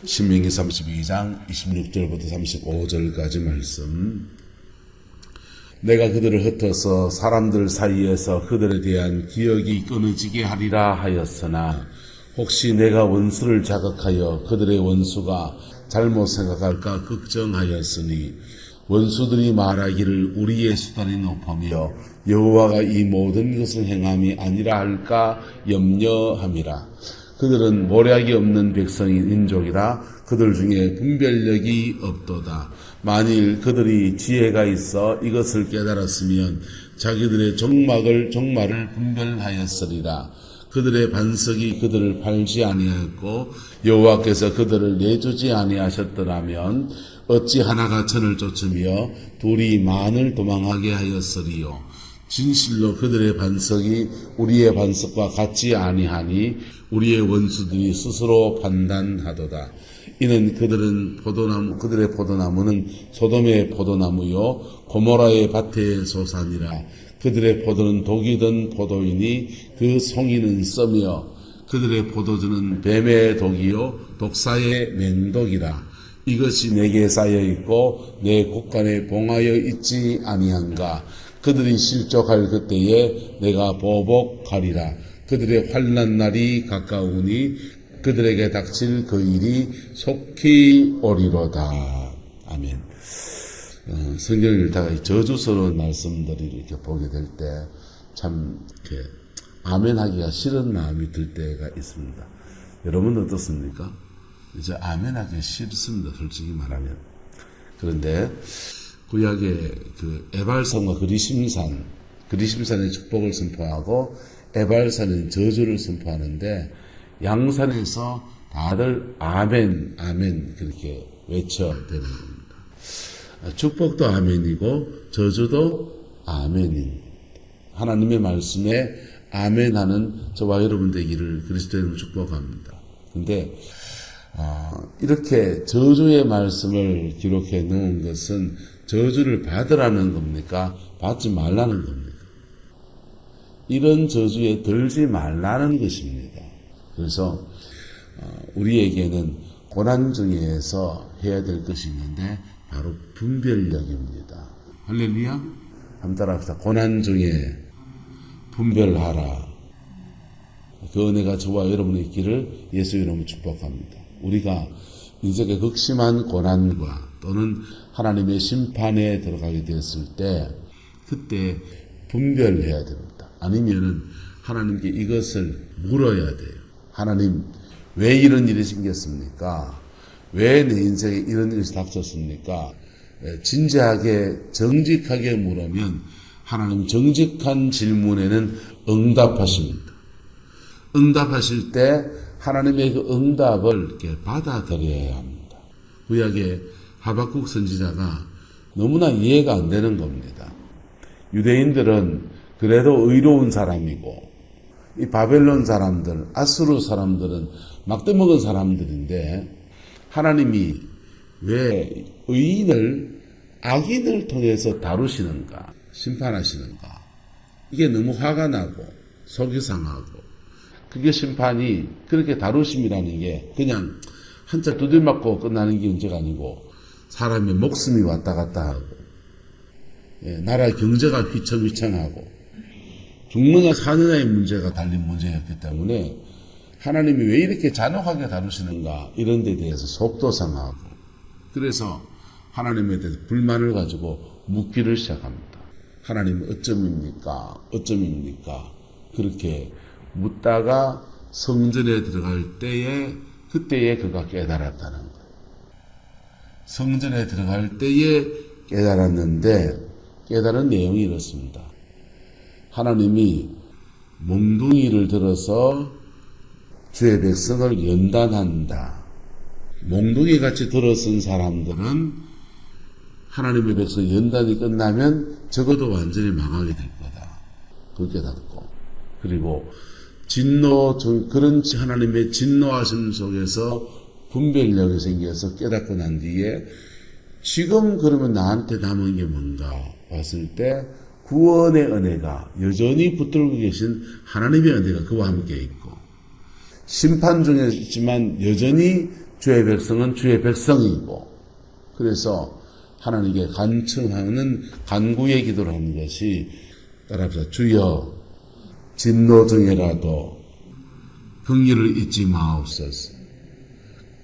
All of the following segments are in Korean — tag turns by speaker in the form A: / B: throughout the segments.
A: 신명기 32장 26절부터 35절까지 말씀. 내가 그들을 흩어서 사람들 사이에서 그들에 대한 기억이 끊어지게 하리라 하였으나 혹시 내가 원수를 자극하여 그들의 원수가 잘못 생각할까 걱정하였으니 원수들이 말하기를 우리의 수단이 높으며 여호와가 이 모든 것을 행함이 아니라 할까 염려함이라. 그들은 모략이 없는 백성인 인족이라 그들 중에 분별력이 없도다. 만일 그들이 지혜가 있어 이것을 깨달았으면 자기들의 종말을 분별하였으리라. 그들의 반석이 그들을 팔지 아니하였고 여호와께서 그들을 내주지 아니하셨더라면 어찌 하나가 천을 쫓으며 둘이 만을 도망하게 하였으리요. 진실로 그들의 반석이 우리의 반석과 같지 아니하니 우리의 원수들이 스스로 판단하도다. 이는 그들의 포도나무는 소돔의 포도나무요 고모라의 밭의 소산이라. 그들의 포도는 독이 든 포도이니 그 송이는 썩며 그들의 포도주는 뱀의 독이요 독사의 맹독이라. 이것이 내게 쌓여 있고 내 곳간에 봉하여 있지 아니한가. 그들이 실족할 그때에 내가 보복하리라. 그들의 환난 날이 가까우니 그들에게 닥칠 그 일이 속히 오리로다. 아멘. 성경을 읽다가 저주스러운 말씀들을 이렇게 보게 될 때 참 아멘하기가 싫은 마음이 들 때가 있습니다. 여러분은 어떻습니까? 이제 아멘하기 싫습니다. 솔직히 말하면. 그런데 구약의 그 에발산과 그리심산의 축복을 선포하고 에발산은 저주를 선포하는데 양산에서 다들 아멘, 아멘 그렇게 외쳐야 되는 겁니다. 축복도 아멘이고 저주도 아멘입니다. 하나님의 말씀에 아멘하는 저와 여러분 되기를 그리스도의 이름으로 축복합니다. 근데 이렇게 저주의 말씀을 기록해 놓은 것은 저주를 받으라는 겁니까? 받지 말라는 겁니까? 이런 저주에 들지 말라는 것입니다. 그래서 우리에게는 고난 중에서 해야 될 것이 있는데 바로 분별력입니다. 할렐루야. 한번 따라합시다. 고난 중에 분별하라. 그 은혜가 저와 여러분의 있기를 예수의 이름으로 축복합니다. 우리가 인생의 극심한 고난과 또는 하나님의 심판에 들어가게 되었을 때 그때 분별해야 됩니다. 아니면은 하나님께 이것을 물어야 돼요. 하나님, 왜 이런 일이 생겼습니까? 왜 내 인생에 이런 일이 닥쳤습니까? 진지하게 정직하게 물으면 하나님 정직한 질문에는 응답하십니다. 응답하실 때 하나님의 그 응답을 이렇게 받아들여야 합니다. 구약의 하박국 선지자가 너무나 이해가 안 되는 겁니다. 유대인들은 그래도 의로운 사람이고 이 바벨론 사람들, 아수르 사람들은 막대먹은 사람들인데 하나님이 왜 의인을 악인을 통해서 다루시는가, 심판하시는가. 이게 너무 화가 나고 속이 상하고 그게 심판이 그렇게 다루심이라는 게 그냥 한자 두들 맞고 끝나는 게 문제가 아니고 사람의 목숨이 왔다 갔다 하고 나라 경제가 휘청휘청하고 죽느냐 사느냐의 문제가 달린 문제였기 때문에 하나님이 왜 이렇게 잔혹하게 다루시는가 이런 데 대해서 속도 상하고 그래서 하나님에 대해서 불만을 가지고 묻기를 시작합니다. 하나님 어점입니까? 그렇게 묻다가 성전에 들어갈 때에 그때에 그가 깨달았다는 거예요. 성전에 들어갈 때에 깨달았는데 깨달은 내용이 이렇습니다. 하나님이 몽둥이를 들어서 주의 백성을 연단한다. 몽둥이같이 들어선 사람들은 하나님의 백성 연단이 끝나면 적어도 완전히 망하게 될 거다. 그렇게 깨닫고 그리고 그런 하나님의 진노하심 속에서 분별력이 생겨서 깨닫고 난 뒤에 지금 그러면 나한테 남은 게 뭔가 봤을 때 구원의 은혜가 여전히 붙들고 계신 하나님의 은혜가 그와 함께 있고 심판 중에 있지만 여전히 주의 백성은 주의 백성이고, 그래서 하나님께 간청하는 간구의 기도를 하는 것이, 따라합시다. 주여 진노 중에라도 긍휼을 잊지 마옵소서.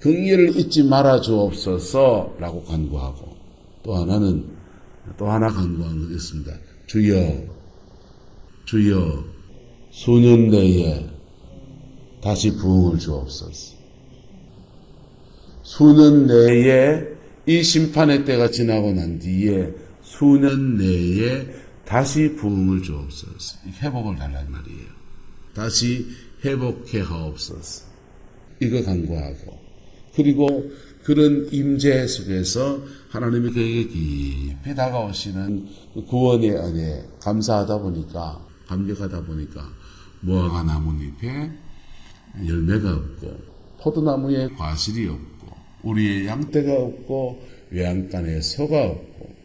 A: 긍휼을 잊지 말아 주옵소서 라고 간구하고, 또 하나 간구한 것이 있습니다. 주여 수년 내에 다시 부흥을 주옵소서. 수년 내에 이 심판의 때가 지나고 난 뒤에 수년 내에 다시 부흥을 주옵소서. 회복을 달라는 말이에요. 다시 회복해 하옵소서. 이거 간구하고, 그리고 그런 임재 속에서 하나님이 그에게 깊이 다가오시는 구원의 은혜 감사하다 보니까, 감격하다 보니까 무화과 나뭇잎에 열매가 없고 포도나무에 과실이 없고 우리의 양떼가 없고 외양간에 소가 없고,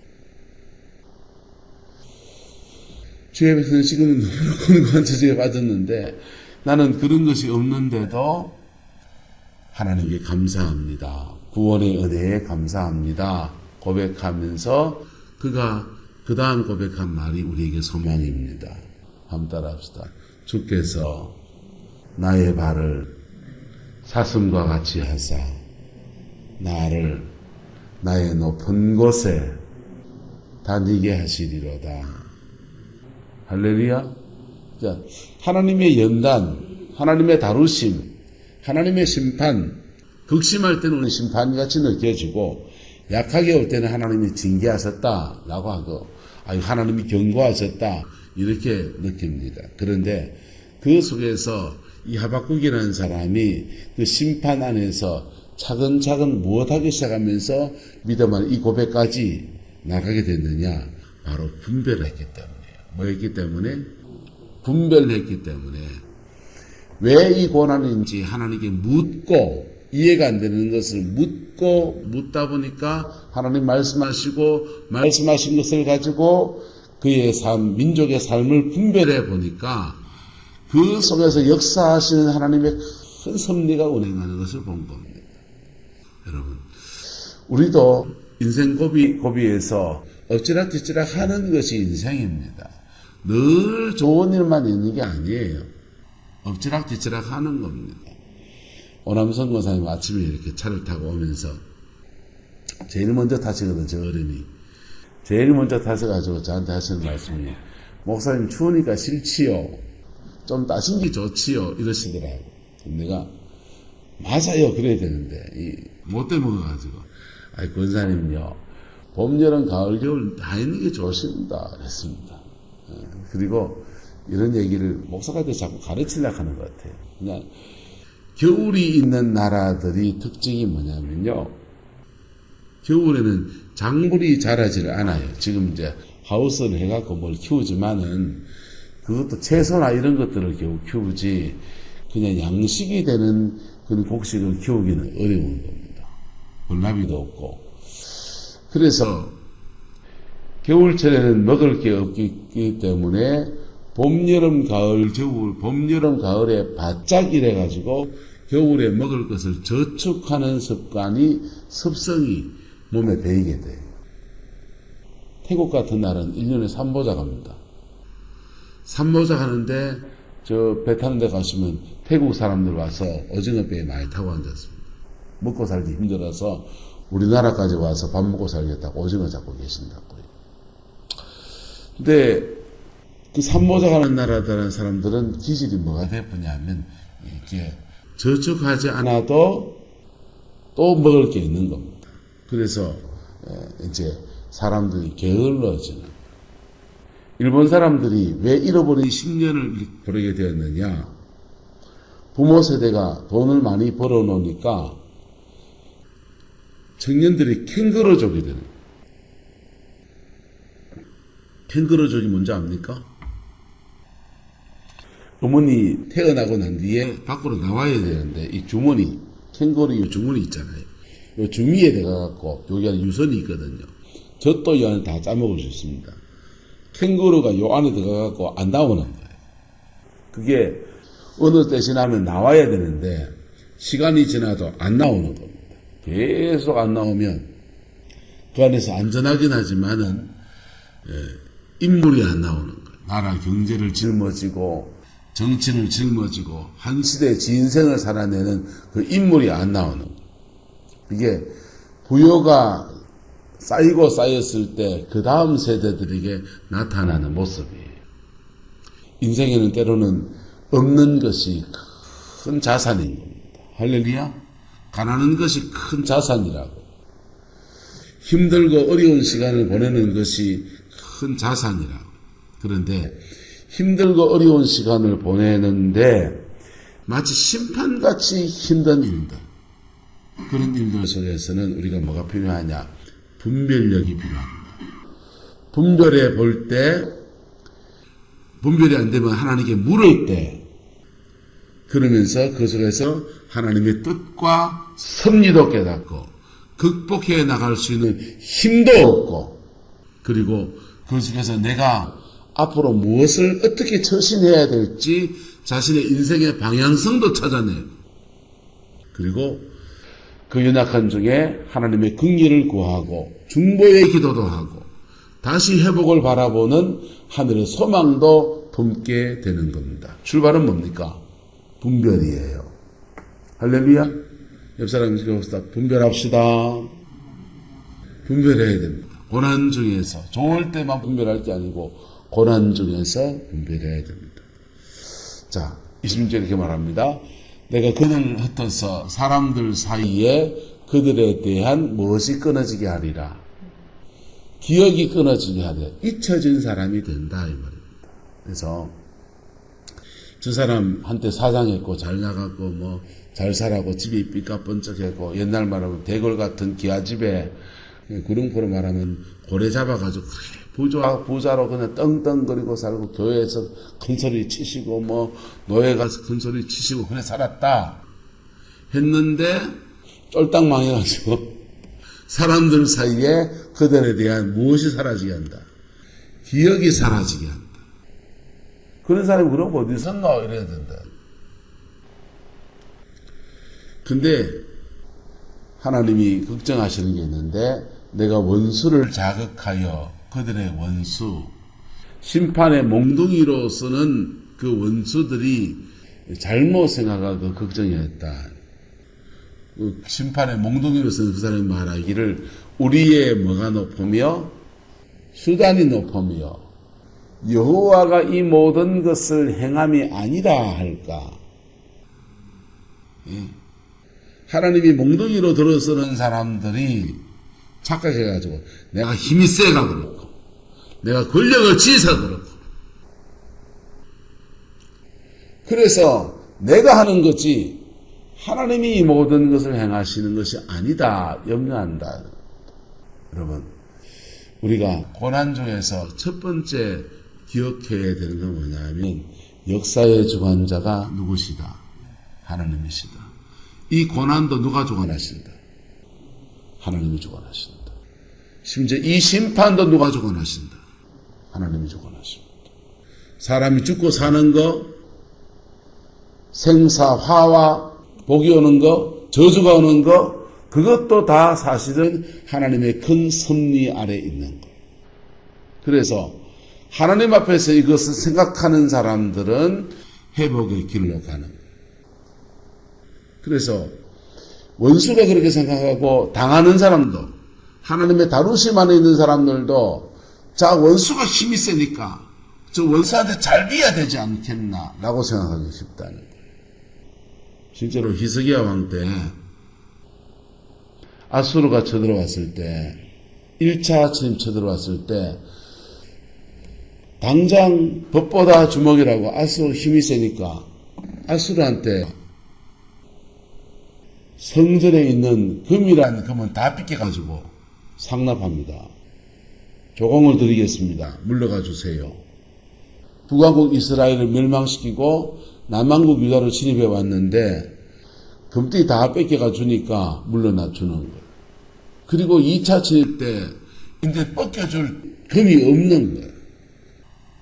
A: 주의 백성은 지금 너무나 곤고한 처지에 빠졌는데 나는 그런 것이 없는데도 하나님께 감사합니다. 구원의 은혜에 감사합니다. 고백하면서 그가 그 다음 고백한 말이 우리에게 소망입니다. 한번 따라합시다. 주께서 나의 발을 사슴과 같이 하사 나를 나의 높은 곳에 다니게 하시리로다. 할렐루야. 자, 하나님의 연단, 하나님의 다루심, 하나님의 심판, 극심할 때는 심판같이 느껴지고 약하게 올 때는 하나님이 징계하셨다라고 하고, 하나님이 경고하셨다 이렇게 느낍니다. 그런데 그 속에서 이 하박국이라는 사람이 그 심판 안에서 차근차근 무엇하기 시작하면서 믿음을 이 고백까지 나가게 됐느냐? 바로 분별을 했기 때문이에요. 뭐 했기 때문에? 분별을 했기 때문에. 왜 이 고난인지 하나님께 묻고, 이해가 안 되는 것을 묻다 보니까 하나님 말씀하시고 말씀하신 것을 가지고 그의 삶, 민족의 삶을 분별해 보니까 그 속에서 역사하시는 하나님의 큰 섭리가 운행하는 것을 본 겁니다. 여러분, 우리도 인생 고비에서 엎치락뒤치락 하는 것이 인생입니다. 늘 좋은 일만 있는 게 아니에요. 엎치락뒤치락 하는 겁니다. 오남선 권사님 아침에 이렇게 차를 타고 오면서 제일 먼저 타시거든, 저 어른이. 제일 먼저 타셔가지고 저한테 하시는 말씀이, 목사님 추우니까 싫지요. 좀 따신 게 좋지요. 이러시더라고요. 내가, 맞아요. 그래야 되는데, 못돼 먹어가지고. 권사님요, 봄, 여름, 가을, 겨울 다 있는 게 좋습니다. 그랬습니다. 그리고 이런 얘기를 목사한테 자꾸 가르치려고 하는 것 같아요. 그냥, 겨울이 있는 나라들이 특징이 뭐냐면요. 겨울에는 작물이 자라지를 않아요. 지금 이제 하우스를 해갖고 뭘 키우지만은 그것도 채소나 이런 것들을 겨우 키우지 그냥 양식이 되는 그런 곡식을 키우기는 어려운 겁니다. 벌나비도 없고. 그래서 겨울철에는 먹을 게 없기 때문에 봄, 여름, 가을, 겨울, 봄, 여름, 가을에 바짝 이래가지고 겨울에 먹을 것을 저축하는 습성이 몸에 배이게 돼요. 태국 같은 날은 1년에 삼보자 갑니다. 삼보자 가는데 저 배 타는 데 가시면 태국 사람들 와서 오징어 배에 많이 타고 앉았습니다. 먹고 살기 힘들어서 우리나라까지 와서 밥 먹고 살겠다고 오징어 잡고 계신다고요. 근데 그 삼보자 가는 나라라는 사람들은 기질이 뭐가 되느냐면 이렇게 저축하지 않아도 또 먹을 게 있는 겁니다. 그래서 이제 사람들이 게을러지는. 일본 사람들이 왜 잃어버린 10년을 보내게 되었느냐? 부모 세대가 돈을 많이 벌어 놓으니까 청년들이 캥거루족이 되는. 캥거루족이 뭔지 압니까? 어머니 태어나고 난 뒤에 밖으로 나와야 되는데 이 주머니, 캥거루 이 주머니 있잖아요. 이 주미에 들어가갖고 여기 안에 유선이 있거든요. 젖도 이 안에 다 짜먹을 수 있습니다. 캥거루가 요 안에 들어가갖고 안 나오는 거예요. 그게 어느 때 지나면 나와야 되는데 시간이 지나도 안 나오는 겁니다. 계속 안 나오면 그 안에서 안전하긴 하지만은 인물이 안 나오는 거예요. 나라 경제를 짊어지고 정치를 짊어지고 한 시대의 진생을 살아내는 그 인물이 안 나오는 거예요. 이게 부여가 쌓이고 쌓였을 때 그 다음 세대들에게 나타나는 모습이에요. 인생에는 때로는 없는 것이 큰 자산인 겁니다. 할렐루야. 가난한 것이 큰 자산이라고. 힘들고 어려운 시간을 보내는 것이 큰 자산이라고. 그런데 힘들고 어려운 시간을 보내는데 마치 심판같이 힘든 일들, 그런 일들 속에서는 우리가 뭐가 필요하냐? 분별력이 필요합니다. 분별해 볼 때, 분별이 안 되면 하나님께 물을 때, 그러면서 그 속에서 하나님의 뜻과 섭리도 깨닫고 극복해 나갈 수 있는 힘도 얻고, 그리고 그 속에서 내가 앞으로 무엇을 어떻게 처신해야 될지 자신의 인생의 방향성도 찾아내고, 그리고 그 연약한 중에 하나님의 긍휼을 구하고 중보의 기도도 하고 다시 회복을 바라보는 하늘의 소망도 품게 되는 겁니다. 출발은 뭡니까? 분별이에요. 할렐루야. 옆 사람 지금 분별합시다. 분별해야 됩니다. 고난 중에서, 좋을 때만 분별할 게 아니고 고난 중에서 분별해야 됩니다. 자, 20절에 이렇게 말합니다. 내가 그들을 흩어서 사람들 사이에 그들에 대한 무엇이 끊어지게 하리라. 기억이 끊어지게 하리라. 잊혀진 사람이 된다 이 말입니다. 그래서 저 사람 한때 사장했고 잘 나갔고 뭐 잘 살았고 집이 삐까번쩍했고 옛날 말하면 대궐 같은 기아집에 구릉포로 말하면 고래 잡아가지고 부자로 그냥 떵떵거리고 살고 교회에서 큰 소리 치시고 뭐 노예 가서 큰 소리 치시고 그냥 살았다 했는데 쫄딱 망해가지고 사람들 사이에 그들에 대한 무엇이 사라지게 한다. 기억이 사라지게 한다. 그런 사람이 그럼 어디서 나와 이래야 된다. 근데 하나님이 걱정하시는 게 있는데 내가 원수를 자극하여 그들의 원수, 심판의 몽둥이로서는 그 원수들이 잘못 생각하고 걱정했다. 그 심판의 몽둥이로서는 그 사람이 말하기를 우리의 뭐가 높으며 수단이 높으며 여호와가 이 모든 것을 행함이 아니라 할까. 하나님이 몽둥이로 들어서는 사람들이 착각해가지고 내가 힘이 세가 그렇고 내가 권력을 지어서 그렇고 그래서 내가 하는 거지 하나님이 이 모든 것을 행하시는 것이 아니다 염려한다. 여러분 우리가 고난 중에서 첫 번째 기억해야 되는 건 뭐냐면 역사의 주관자가 누구시다? 하나님이시다. 이 고난도 누가 주관하신다? 하나님이 주관하신다. 심지어 이 심판도 누가 주관하신다? 하나님이 주관하십니다. 사람이 죽고 사는 거, 생사, 화와 복이 오는 거, 저주가 오는 거, 그것도 다 사실은 하나님의 큰 섭리 아래 있는 거. 그래서 하나님 앞에서 이것을 생각하는 사람들은 회복의 길로 가는 거예요. 그래서 원수가 그렇게 생각하고 당하는 사람도 하나님의 다루심 안에 있는 사람들도 자 원수가 힘이 세니까 저 원수한테 잘 비야 되지 않겠나 라고 생각하기 쉽다는 거예요. 실제로 히스기야 왕 때 아수르가 쳐들어왔을 때 1차 침입 쳐들어왔을 때 당장 법보다 주먹이라고 아수르 힘이 세니까 아수르한테 성전에 있는 금이라는 금은 다 삐껴가지고 상납합니다. 조공을 드리겠습니다. 물러가 주세요. 북왕국 이스라엘을 멸망시키고 남왕국 유다로 진입해 왔는데 금띠 다 뺏겨가 주니까 물러나 주는 거예요. 그리고 2차 침입 때 이제 뺏겨줄 금이 없는 거예요.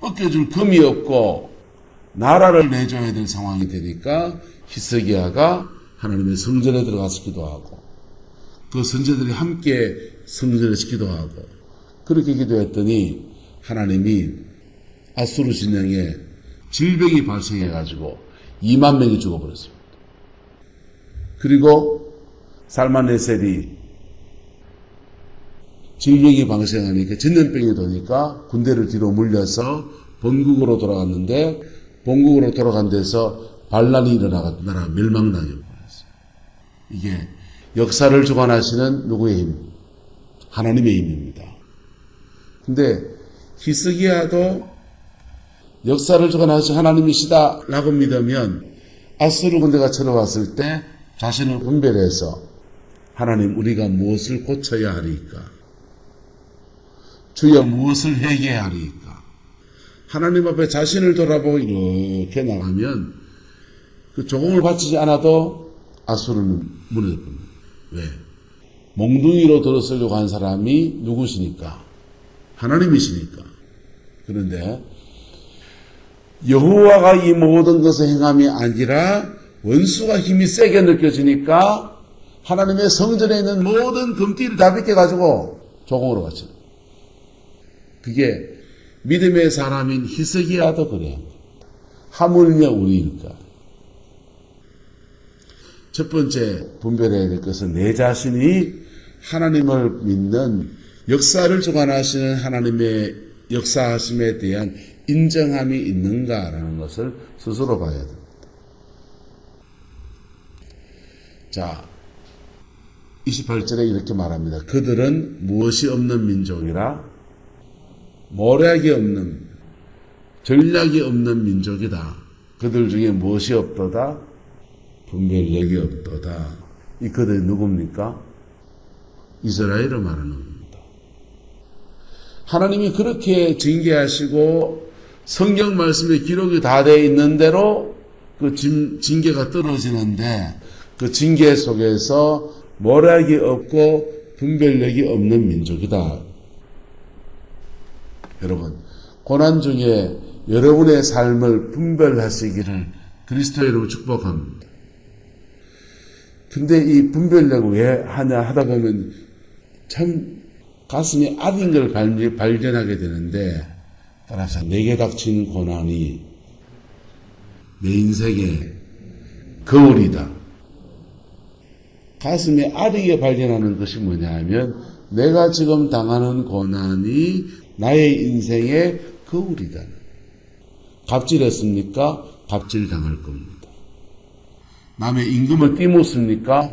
A: 뺏겨줄 금이 없고 나라를 내줘야 될 상황이 되니까 히스기야가 하나님의 성전에 들어가서 기도하고 그 선제들이 함께 성전에서 기도하고 그렇게 기도했더니 하나님이 아수르 진영에 질병이 발생해가지고 2만 명이 죽어버렸습니다. 그리고 살만네셀이 질병이 발생하니까 전염병이 도니까 군대를 뒤로 물려서 본국으로 돌아갔는데 본국으로 돌아간 데서 반란이 일어나가 나라 멸망당해 버렸어요. 이게 역사를 주관하시는 누구의 힘? 하나님의 힘입니다. 근데 히스기야도 역사를 주관하시는 하나님이시다라고 믿으면 아수르 군대가 쳐들어왔을 때 자신을 분별해서 하나님 우리가 무엇을 고쳐야 하리까? 주여 무엇을 회개해야 하리까? 하나님 앞에 자신을 돌아보고 이렇게 나가면 그 조공을 바치지 않아도 아수르는 무너져 버립니다. 왜? 몽둥이로 들어서려고 한 사람이 누구시니까? 하나님이시니까. 그런데 여호와가 이 모든 것을 행함이 아니라 원수가 힘이 세게 느껴지니까 하나님의 성전에 있는 모든 금띠를 다 벗겨가지고 조공으로 바치는. 그게 믿음의 사람인 히스기야도 그래요. 하물며 우리일까? 첫 번째 분별해야 될 것은 내 자신이 하나님을 믿는 역사를 주관하시는 하나님의 역사하심에 대한 인정함이 있는가라는 것을 스스로 봐야 됩니다. 자, 28절에 이렇게 말합니다. 그들은 무엇이 없는 민족이라 모략이 없는 전략이 없는 민족이다. 그들 중에 무엇이 없도다? 분별력이 없도다. 이 그들이 누굽니까? 이스라엘을 말하는 겁니다. 하나님이 그렇게 징계하시고 성경 말씀에 기록이 다 되어 있는 대로 그 징계가 떨어지는데 그 징계 속에서 모략이 없고 분별력이 없는 민족이다. 여러분, 고난 중에 여러분의 삶을 분별하시기를 그리스도의 이름으로 축복합니다. 근데 이 분별력을 왜 하냐 하다 보면 참 가슴이 아린 걸 발견하게 되는데, 따라서 내게 닥친 고난이 내 인생의 거울이다. 가슴에 아리게 발견하는 것이 뭐냐 하면 내가 지금 당하는 고난이 나의 인생의 거울이다. 갑질했습니까? 갑질 당할 겁니다. 남의 임금을 띄웠습니까?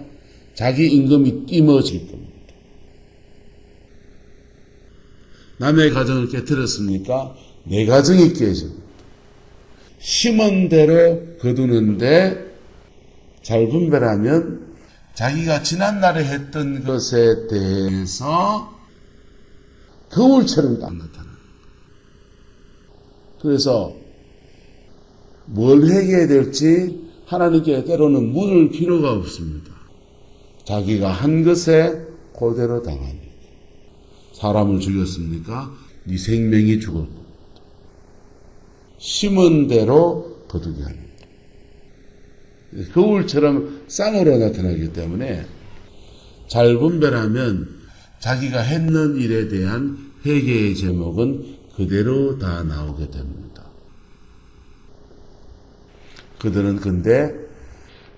A: 자기 임금이 띄워질 겁니다. 남의 가정을 깨뜨렸습니까? 내 가정이 깨집니다. 심은 대로 거두는데 잘 분별하면 자기가 지난날에 했던 것에 대해서 거울처럼 딱 나타납니다. 그래서 뭘 회개해야 될지 하나님께 때로는 물을 필요가 없습니다. 자기가 한 것에 그대로 당하니까. 사람을 죽였습니까? 네 생명이 죽을 겁니다. 심은 대로 거두게 합니다. 거울처럼 쌍으로 나타나기 때문에 잘 분별하면 자기가 했는 일에 대한 회개의 제목은 그대로 다 나오게 됩니다. 그들은 근데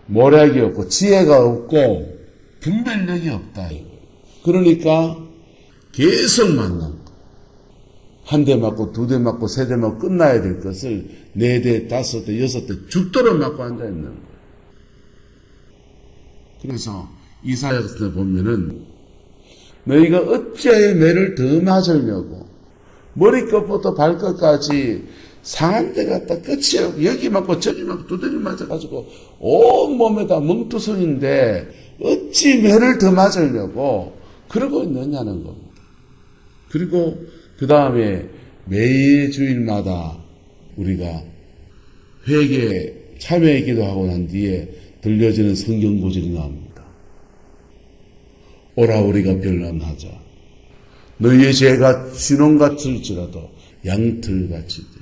A: 모략이 없고 지혜가 없고 분별력이 없다. 그러니까 계속 만난 거. 한 대 맞고 두 대 맞고 세 대 맞고 끝나야 될 것을 네 대, 다섯 대, 여섯 대 죽도록 맞고 앉아있는 거예요. 그래서 이사야 같은 데 보면은 너희가 어찌하여 매를 더 맞으려고 머리끝부터 발끝까지 상한 데 갖다 끝이 없고 여기 맞고 저기 맞고 두드리 맞아가지고 온 몸에다 멍투성인데 어찌 매를 더 맞으려고 그러고 있느냐는 겁니다. 그리고 그 다음에 매일 주일마다 우리가 회개 참회 기도하고 난 뒤에 들려지는 성경 구절이 나옵니다. 오라 우리가 변론하자. 너희의 죄가 진홍 같을지라도 양털같이 되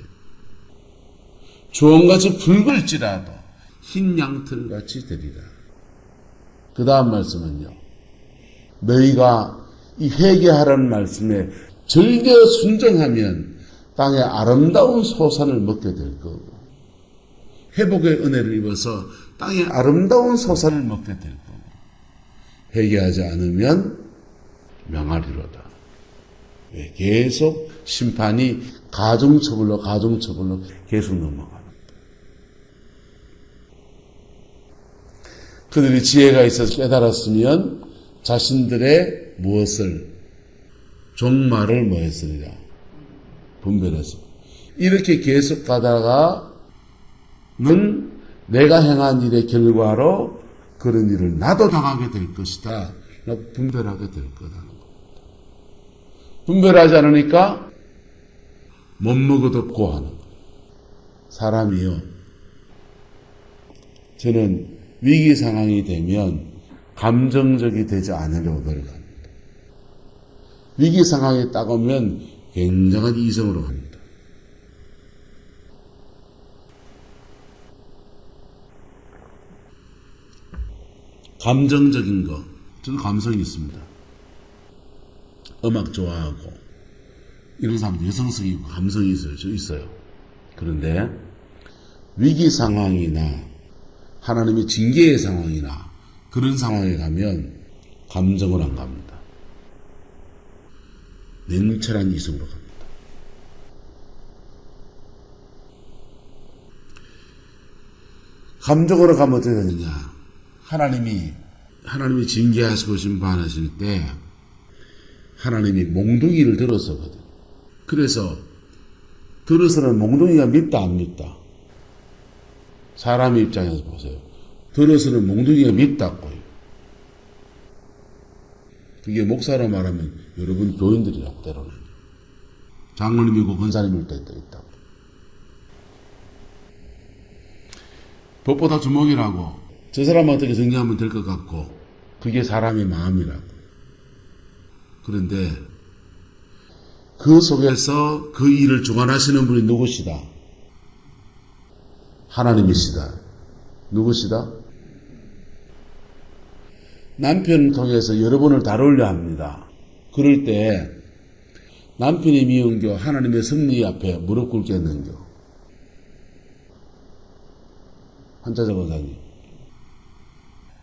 A: 주홍같이 붉을지라도 흰 양털같이 되리라. 그 다음 말씀은요. 너희가 이 회개하라는 말씀에 절대 순종하면 땅에 아름다운 소산을 먹게 될 거고, 회복의 은혜를 입어서 땅에 아름다운 소산을 먹게 될 거고, 회개하지 않으면 명하리로다. 계속 심판이 가중처벌로 계속 넘어갑니다. 그들이 지혜가 있어서 깨달았으면 자신들의 무엇을, 종말을 뭐 했으리라? 분별해서. 이렇게 계속 가다가는 내가 행한 일의 결과로 그런 일을 나도 당하게 될 것이다. 분별하게 될 거다. 분별하지 않으니까 못 먹어도 고하는 거예요. 사람이요. 저는 위기 상황이 되면 감정적이 되지 않으려고 노력합니다. 위기 상황이 딱 오면 굉장한 이성으로 갑니다. 감정적인 거, 저도 감성이 있습니다. 음악 좋아하고 이런 사람들 여성성이 있고 감성이 있어요. 저 있어요. 그런데 위기 상황이나 하나님의 징계의 상황이나 그런 상황에 가면 감정을 안 갑니다. 냉철한 이성으로 갑니다. 감정으로 가면 어떻게 되느냐? 하나님이 징계하시고 심판하실 때 하나님이 몽둥이를 들어서거든. 그래서 들어서는 몽둥이가 밉다 안 밉다? 사람의 입장에서 보세요. 들어서는 몽둥이가 밉다고요. 그게 목사로 말하면 여러분 교인들이라고 때로는. 장로님이고 권사님일 때도 있다고. 법보다 주먹이라고. 저 사람 어떻게 정리하면 될 것 같고 그게 사람의 마음이라고. 그런데 그 속에서 그 일을 주관하시는 분이 누구시다? 하나님이시다. 누구시다? 남편을 통해서 여러분을 다루려 합니다. 그럴 때 남편이 미운겨 하나님의 섭리 앞에 무릎 꿇겠는겨? 한자자 권사님.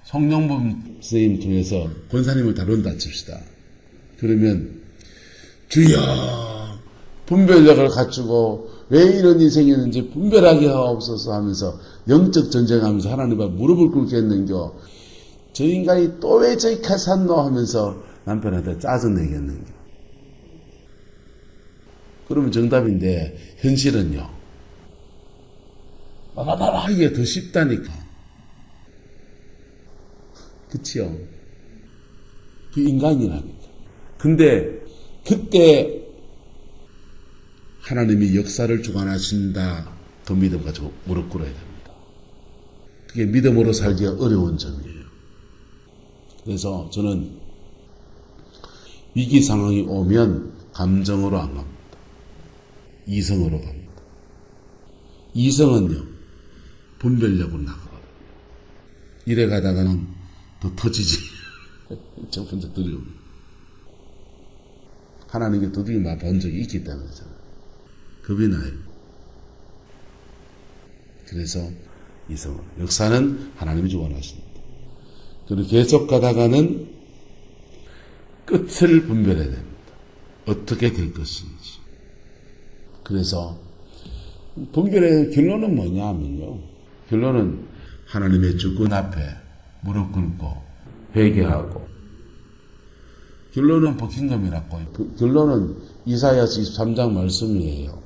A: 성령범 선생님 통해서 권사님을 다룬다 칩시다. 그러면 주여 분별력을 갖추고 왜 이런 일이 생겼는지 분별하게 하옵소서 하면서 영적 전쟁하면서 하나님 앞에 무릎을 꿇겠는겨? 저 인간이 또 왜 저기까지 샀노 하면서 남편한테 짜증내겠는겨? 그러면 정답인데 현실은요. 이게 더 쉽다니까. 그치요? 그 인간이라니까. 근데 그때 하나님이 역사를 주관하신다. 그 믿음 가지고 무릎 꿇어야 됩니다. 그게 믿음으로 살기가 어려운 점이에요. 그래서 저는 위기 상황이 오면 감정으로 안 갑니다. 이성으로 갑니다. 이성은요, 분별력으로 나가거든요. 이래 가다가는 더 터지지. 저 혼자 두려움. 하나님께 두드려 맞은 적이 있기 때문에 저는 겁이 나요. 그래서 이성은 역사는 하나님이 주관하십니다. 그리고 계속 가다가는 끝을 분별해야 됩니다. 어떻게 될 것인지. 그래서 분별의 결론은 뭐냐 하면요. 결론은 하나님의 주권 앞에 무릎 꿇고 회개하고, 결론은 버킹엄이라고. 결론은 이사야서 23장 말씀이에요.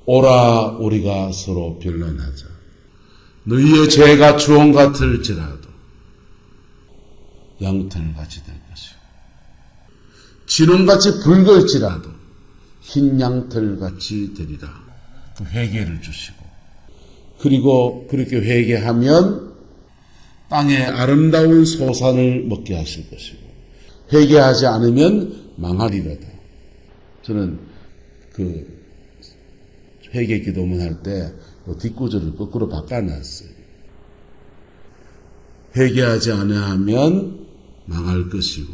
A: 오라 우리가 서로 변론하자. 너희의 죄가 주홍 같을지라도 양털같이 될 것이고 진홍같이 붉을지라도 흰 양털같이 되리라. 그 회개를 주시고, 그리고 그렇게 회개하면 땅에 아름다운 소산을 먹게 하실 것이고, 회개하지 않으면 망하리로다. 저는 그 회개 기도문 할 때 뒷구절을 거꾸로 바꿔놨어요. 회개하지 않으면 망할 것이고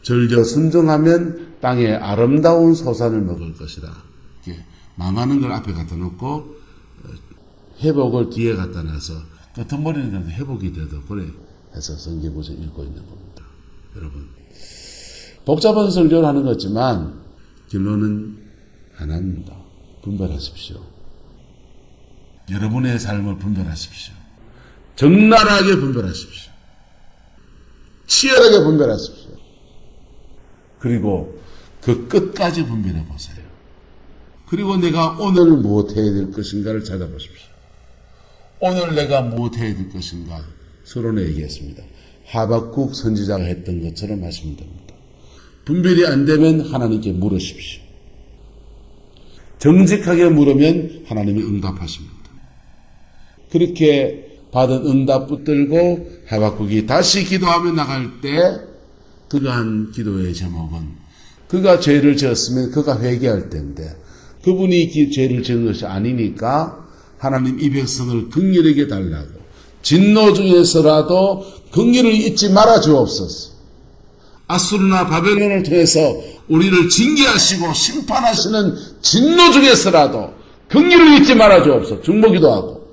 A: 절저 순종하면 땅에 아름다운 소산을 먹을 것이라. 이렇게 망하는 걸 앞에 갖다 놓고 회복을 뒤에 갖다 놔서 끄트머리는 그래도 회복이 돼도 그래 해서 성경구절 읽고 있는 겁니다. 여러분, 복잡한 설교를 하는 거지만 결론은 하나입니다. 분별하십시오. 여러분의 삶을 분별하십시오. 적나라하게 분별하십시오. 치열하게 분별하십시오. 그리고 그 끝까지 분별해 보세요. 그리고 내가 오늘 무엇 해야 될 것인가를 찾아보십시오. 오늘 내가 무엇 해야 될 것인가 서론에 얘기했습니다. 하박국 선지자가 했던 것처럼 하시면 됩니다. 분별이 안 되면 하나님께 물으십시오. 정직하게 물으면 하나님이 응답하십니다. 그렇게 받은 응답 붙들고 하박국이 다시 기도하며 나갈 때 그가 한 기도의 제목은 그가 죄를 지었으면 그가 회개할 때인데 그분이 죄를 지은 것이 아니니까 하나님 이 백성을 긍휼하게 달라고 진노 중에서라도 긍휼을 잊지 말아 주옵소서. 아수르나 바벨론을 통해서 우리를 징계하시고 심판하시는 진노 중에서라도 긍휼을 잊지 말아 주옵소서. 중보기도 하고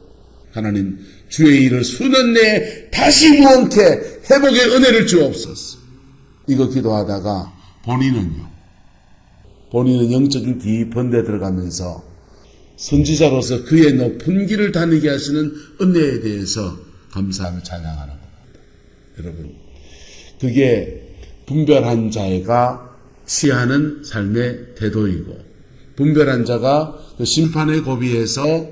A: 하나님 주의 일을 수년 내에 다시 무언케 회복의 은혜를 주옵소서. 이거 기도하다가 본인은 영적인 깊은 데 들어가면서 선지자로서 그의 높은 길을 다니게 하시는 은혜에 대해서 감사하며 찬양하는 겁니다. 여러분, 그게 분별한 자가 취하는 삶의 태도이고 분별한 자가 그 심판의 고비에서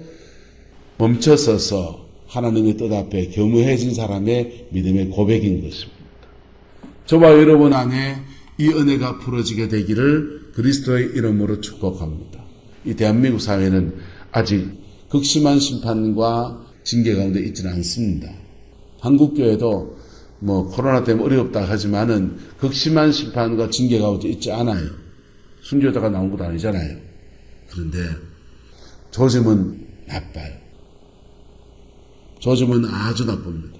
A: 멈춰서서 하나님의 뜻 앞에 겸허해진 사람의 믿음의 고백인 것입니다. 저와 여러분 안에 이 은혜가 풀어지게 되기를 그리스도의 이름으로 축복합니다. 이 대한민국 사회는 아직 극심한 심판과 징계 가운데 있지는 않습니다. 한국교회도 코로나 때문에 어렵다 하지만은 극심한 심판과 징계 가운데 있지 않아요. 순교자가 나온 것도 아니잖아요. 그런데 조짐은 나빠요. 조짐은 아주 나쁩니다.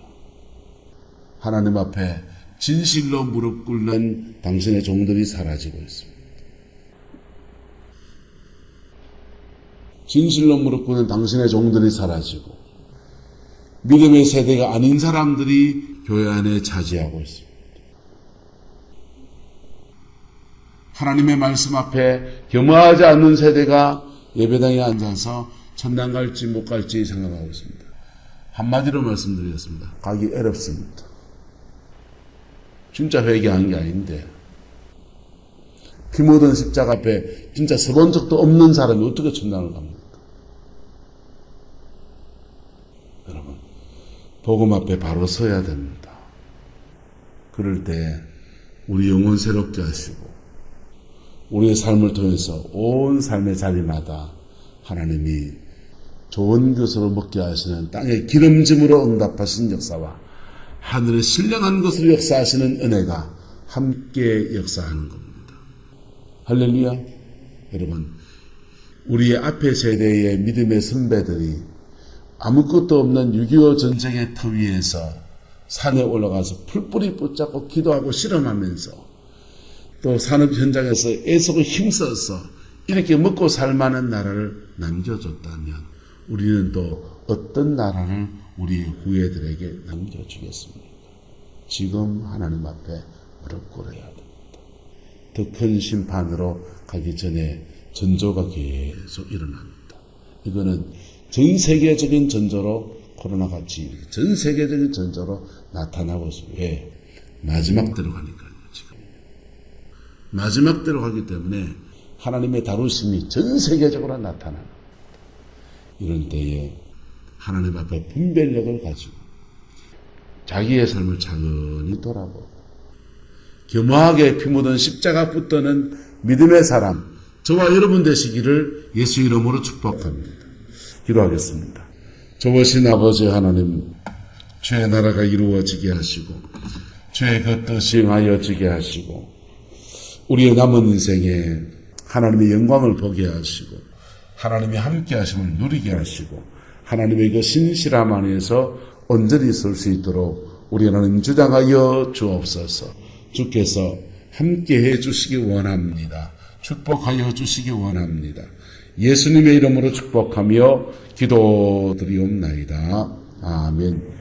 A: 하나님 앞에 진실로 무릎 꿇는 당신의 종들이 사라지고 있습니다. 진실로 무릎 꿇는 당신의 종들이 사라지고 믿음의 세대가 아닌 사람들이 교회 안에 차지하고 있습니다. 하나님의 말씀 앞에 겸허하지 않는 세대가 예배당에 앉아서 천당 갈지 못 갈지 생각하고 있습니다. 한마디로 말씀드리겠습니다. 가기 어렵습니다. 진짜 회개한 게 아닌데 피 묻은 십자가 앞에 진짜 서본 적도 없는 사람이 어떻게 천당을 갑니까? 여러분, 복음 앞에 바로 서야 됩니다. 그럴 때 우리 영혼 새롭게 하시고 우리의 삶을 통해서 온 삶의 자리마다 하나님이 좋은 것으로 먹게 하시는 땅의 기름짐으로 응답하신 역사와 하늘의 신령한 것으로 역사하시는 은혜가 함께 역사하는 겁니다. 할렐루야. 여러분, 우리의 앞에 세대의 믿음의 선배들이 아무것도 없는 6.25 전쟁의 터 위에서 산에 올라가서 풀뿌리 붙잡고 기도하고 실험하면서 또 산업 현장에서 애쓰고 힘써서 이렇게 먹고 살만한 나라를 남겨줬다면 우리는 또 어떤 나라를 우리 후예들에게 남겨주겠습니까? 지금 하나님 앞에 무릎 꿇어야 됩니다. 더 큰 심판으로 가기 전에 전조가 계속 일어납니다. 이거는 전 세계적인 전조로 코로나같이 전 세계적인 전조로 나타나고 있습니다. 왜? 마지막 때로 가니까요. 지금 마지막 때로 가기 때문에 하나님의 다루심이 전 세계적으로 나타납니다. 이런 때에 하나님 앞에 분별력을 가지고 자기의 삶을 차근히 돌아보고 겸허하게 피 묻은 십자가 붙드는 믿음의 사람 저와 여러분 되시기를 예수 이름으로 축복합니다. 기도하겠습니다. 좋으신 아버지 하나님, 주의 나라가 이루어지게 하시고 주의 그 뜻이 행하여지게 하시고 우리의 남은 인생에 하나님의 영광을 보게 하시고 하나님이 함께 하심을 누리게 하시고 하나님의 그 신실함 안에서 온전히 설 수 있도록 우리 하나님 주장하여 주옵소서. 주께서 함께 해 주시기 원합니다. 축복하여 주시기 원합니다. 예수님의 이름으로 축복하며 기도드리옵나이다. 아멘.